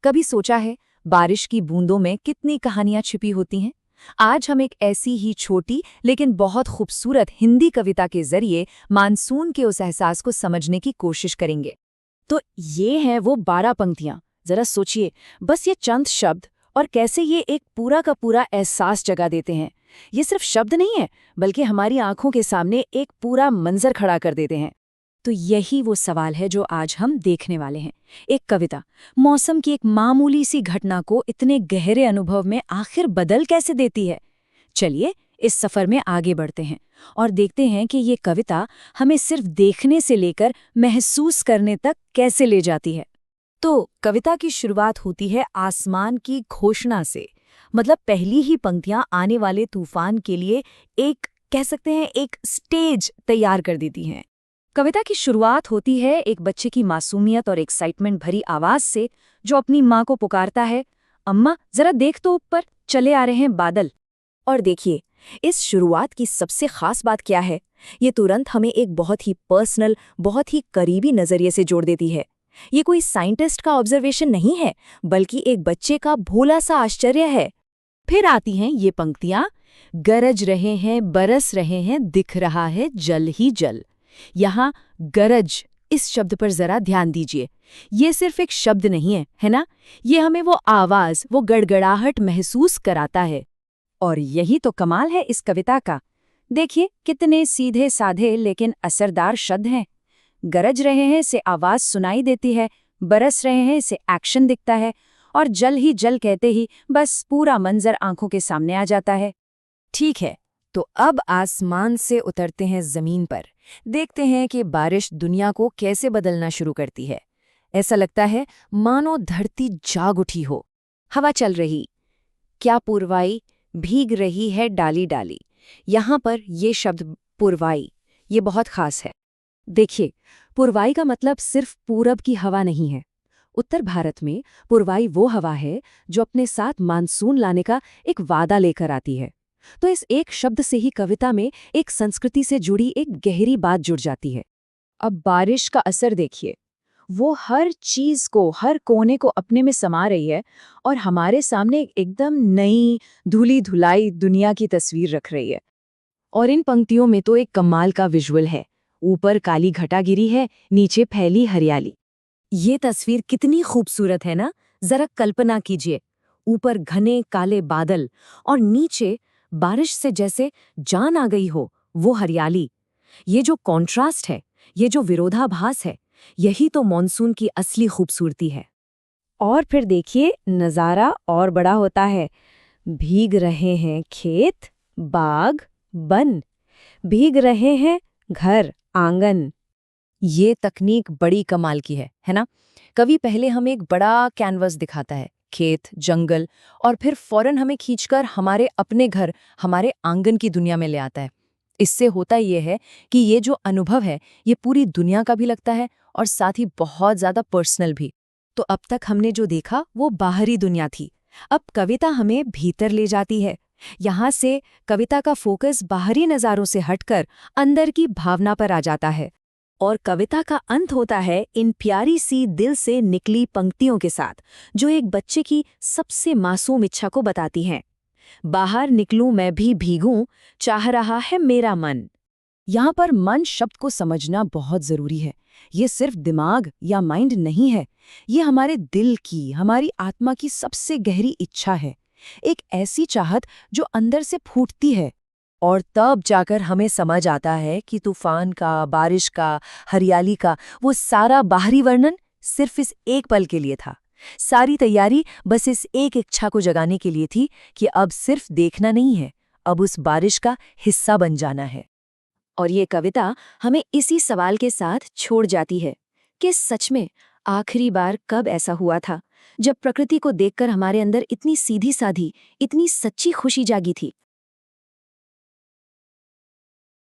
कभी सोचा है बारिश की बूंदों में कितनी कहानियां छिपी होती हैं? आज हम एक ऐसी ही छोटी लेकिन बहुत खूबसूरत हिंदी कविता के जरिए मानसून के उस एहसास को समझने की कोशिश करेंगे। तो ये हैं वो 12 पंक्तियां। जरा सोचिए, बस ये चंद शब्द और कैसे ये एक पूरा का पूरा एहसास जगा देते हैं। ये सिर्फ शब्द नहीं है, बल्कि हमारी आंखों के सामने एक पूरा मंजर खड़ा कर देते हैं। तो यही वो सवाल है जो आज हम देखने वाले हैं। एक कविता मौसम की एक मामूली सी घटना को इतने गहरे अनुभव में आखिर बदल कैसे देती है। चलिए इस सफर में आगे बढ़ते हैं और देखते हैं कि ये कविता हमें सिर्फ देखने से लेकर महसूस करने तक कैसे ले जाती है। तो कविता की शुरुआत होती है आसमान की घोषणा से। मतलब पहली ही पंक्तियां आने वाले तूफान के लिए एक कह सकते हैं एक स्टेज तैयार कर देती हैं। कविता की शुरुआत होती है एक बच्चे की मासूमियत और एक्साइटमेंट भरी आवाज से, जो अपनी माँ को पुकारता है, अम्मा जरा देख तो ऊपर, चले आ रहे हैं बादल। और देखिए, इस शुरुआत की सबसे खास बात क्या है? ये तुरंत हमें एक बहुत ही पर्सनल, बहुत ही करीबी नजरिए से जोड़ देती है। ये कोई साइंटिस्ट का ऑब्जर्वेशन नहीं है, बल्कि एक बच्चे का भोला सा आश्चर्य है। फिर आती हैं ये पंक्तियां, गरज रहे हैं, बरस रहे हैं, दिख रहा है जल ही जल। यहाँ गरज इस शब्द पर जरा ध्यान दीजिए। ये सिर्फ एक शब्द नहीं है, है ना? ये हमें वो आवाज, वो गड़गड़ाहट महसूस कराता है। और यही तो कमाल है इस कविता का। देखिए कितने सीधे साधे लेकिन असरदार शब्द हैं। गरज रहे हैं से आवाज सुनाई देती है, बरस रहे हैं से एक्शन दिखता है, और जल ही जल कहते ही बस पूरा मंजर आंखों के सामने आ जाता है। ठीक है, तो अब आसमान से उतरते हैं जमीन पर। देखते हैं कि बारिश दुनिया को कैसे बदलना शुरू करती है। ऐसा लगता है मानो धरती जाग उठी हो। हवा चल रही, क्या पुरवाई, भीग रही है डाली डाली। यहाँ पर ये शब्द पुरवाई, ये बहुत खास है। देखिए, पुरवाई का मतलब सिर्फ पूरब की हवा नहीं है। उत्तर भारत में पुरवाई वो हवा है जो अपने साथ मानसून लाने का एक वादा लेकर आती है। तो इस एक शब्द से ही कविता में एक संस्कृति से जुड़ी एक गहरी बात जुड़ जाती है। अब बारिश का असर देखिए, वो हर चीज को, हर कोने को अपने में समा रही है और हमारे सामने एकदम नई धुली धुलाई दुनिया की तस्वीर रख रही है। और इन पंक्तियों में तो एक कमाल का विजुअल है। ऊपर काली घटा गिरी है, नीचे फैली हरियाली। ये तस्वीर कितनी खूबसूरत है ना? जरा कल्पना कीजिए, ऊपर घने काले बादल और नीचे बारिश से जैसे जान आ गई हो वो हरियाली। ये जो कॉन्ट्रास्ट है, ये जो विरोधाभास है, यही तो मॉनसून की असली खूबसूरती है। और फिर देखिए नज़ारा और बड़ा होता है। भीग रहे हैं खेत, बाग, बन, भीग रहे हैं घर, आंगन। ये तकनीक बड़ी कमाल की है ना? कवि पहले हमें एक बड़ा कैनवस दिखाता है, खेत, जंगल, और फिर फौरन हमें खींचकर हमारे अपने घर, हमारे आंगन की दुनिया में ले आता है। इससे होता ये है कि ये जो अनुभव है, ये पूरी दुनिया का भी लगता है और साथ ही बहुत ज़्यादा पर्सनल भी। तो अब तक हमने जो देखा वो बाहरी दुनिया थी। अब कविता हमें भीतर ले जाती है। यहाँ से कविता का फोकस बाहरी नज़ारों से हटकर अंदर की भावना पर आ जाता है। और कविता का अंत होता है इन प्यारी सी दिल से निकली पंक्तियों के साथ, जो एक बच्चे की सबसे मासूम इच्छा को बताती हैं। बाहर निकलूं मैं भी भीगूं, चाह रहा है मेरा मन। यहाँ पर मन शब्द को समझना बहुत जरूरी है। ये सिर्फ दिमाग या माइंड नहीं है, ये हमारे दिल की, हमारी आत्मा की सबसे गहरी इच्छा है। एक ऐसी चाहत जो अंदर से फूटती है। और तब जाकर हमें समझ आता है कि तूफान का, बारिश का, हरियाली का वो सारा बाहरी वर्णन सिर्फ इस एक पल के लिए था। सारी तैयारी बस इस एक इच्छा को जगाने के लिए थी कि अब सिर्फ देखना नहीं है, अब उस बारिश का हिस्सा बन जाना है। और ये कविता हमें इसी सवाल के साथ छोड़ जाती है कि सच में आखिरी बार कब ऐसा हुआ था जब प्रकृति को देखकर हमारे अंदर इतनी सीधी साधी, इतनी सच्ची खुशी जागी थी।